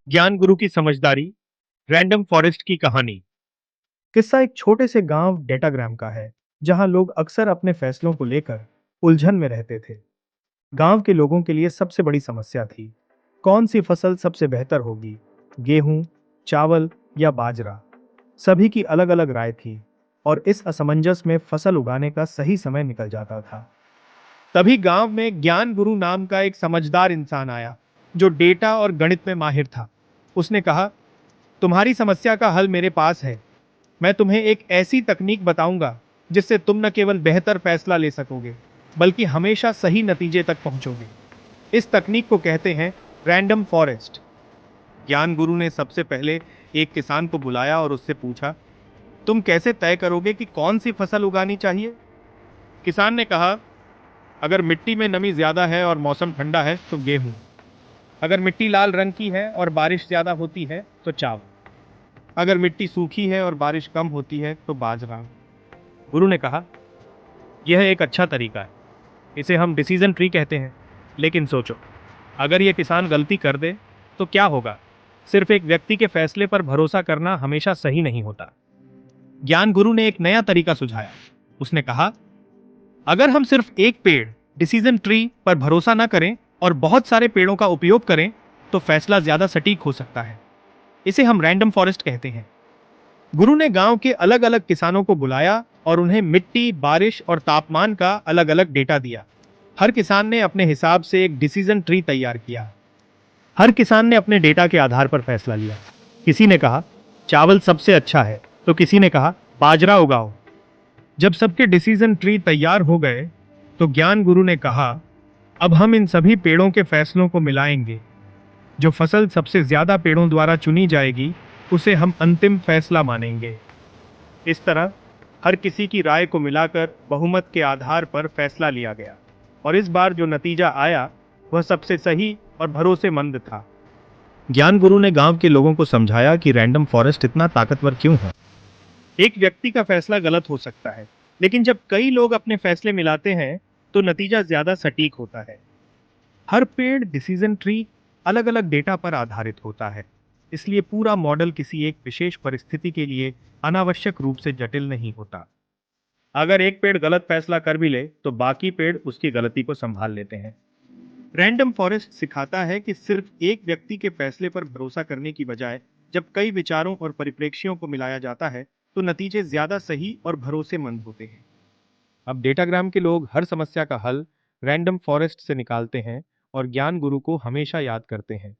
ज्ञान गुरु की समझदारी, रैंडम फॉरेस्ट की कहानी। किस्सा एक छोटे से गांव डेटाग्राम का है, जहां लोग अक्सर अपने फैसलों को लेकर उलझन में रहते थे। गांव के लोगों के लिए सबसे बड़ी समस्या थी, कौन सी फसल सबसे बेहतर होगी, गेहूं, चावल या बाजरा। सभी की अलग अलग राय थी, और इस असमंजस में फसल उगाने का सही समय निकल जाता था। तभी गांव में ज्ञान गुरु नाम का एक समझदार इंसान आया, जो डेटा और गणित में माहिर था। उसने कहा, तुम्हारी समस्या का हल मेरे पास है। मैं तुम्हें एक ऐसी तकनीक बताऊंगा जिससे तुम न केवल बेहतर फैसला ले सकोगे, बल्कि हमेशा सही नतीजे तक पहुंचोगे। इस तकनीक को कहते हैं रैंडम फॉरेस्ट। ज्ञान गुरु ने सबसे पहले एक किसान को बुलाया और उससे पूछा, तुम कैसे तय करोगे कि कौन सी फसल उगानी चाहिए? किसान ने कहा, अगर मिट्टी में नमी ज्यादा है और मौसम ठंडा है तो गेहूं। अगर मिट्टी लाल रंग की है और बारिश ज्यादा होती है तो चावल। अगर मिट्टी सूखी है और बारिश कम होती है तो बाजरा। गुरु ने कहा, यह एक अच्छा तरीका है, इसे हम डिसीजन ट्री कहते हैं। लेकिन सोचो, अगर यह किसान गलती कर दे तो क्या होगा? सिर्फ एक व्यक्ति के फैसले पर भरोसा करना हमेशा सही नहीं होता। ज्ञान गुरु ने एक नया तरीका सुझाया। उसने कहा, अगर हम सिर्फ एक पेड़ डिसीजन ट्री पर भरोसा ना करें और बहुत सारे पेड़ों का उपयोग करें, तो फैसला ज्यादा सटीक हो सकता है। इसे हम रैंडम फॉरेस्ट कहते हैं। गुरु ने गांव के अलग अलग किसानों को बुलाया और उन्हें मिट्टी, बारिश और तापमान का अलग अलग डेटा दिया। हर किसान ने अपने हिसाब से एक डिसीजन ट्री तैयार किया। हर किसान ने अपने डेटा के आधार पर फैसला लिया। किसी ने कहा, चावल सबसे अच्छा है, तो किसी ने कहा, बाजरा उगाओ। जब सबके डिसीजन ट्री तैयार हो गए, तो ज्ञान गुरु ने कहा, अब हम इन सभी पेड़ों के फैसलों को मिलाएंगे। जो फसल सबसे ज्यादा पेड़ों द्वारा चुनी जाएगी, उसे हम अंतिम फैसला मानेंगे। इस तरह हर किसी की राय को मिलाकर बहुमत के आधार पर फैसला लिया गया, और इस बार जो नतीजा आया वह सबसे सही और भरोसेमंद था। ज्ञान गुरु ने गांव के लोगों को समझाया कि रैंडम फॉरेस्ट इतना ताकतवर क्यों है। एक व्यक्ति का फैसला गलत हो सकता है, लेकिन जब कई लोग अपने फैसले मिलाते हैं तो नतीजा ज्यादा सटीक होता है। हर पेड़ डिसीजन ट्री अलग अलग डेटा पर आधारित होता है, इसलिए पूरा मॉडल किसी एक विशेष परिस्थिति के लिए अनावश्यक रूप से जटिल नहीं होता। अगर एक पेड़ गलत फैसला कर भी ले तो बाकी पेड़ उसकी गलती को संभाल लेते हैं। रैंडम फॉरेस्ट सिखाता है कि सिर्फ एक व्यक्ति के फैसले पर भरोसा करने की बजाय जब कई विचारों और परिप्रेक्ष्यों को मिलाया जाता है तो नतीजे ज्यादा सही और भरोसेमंद होते हैं। अब डेटाग्राम के लोग हर समस्या का हल रैंडम फॉरेस्ट से निकालते हैं और ज्ञान गुरु को हमेशा याद करते हैं।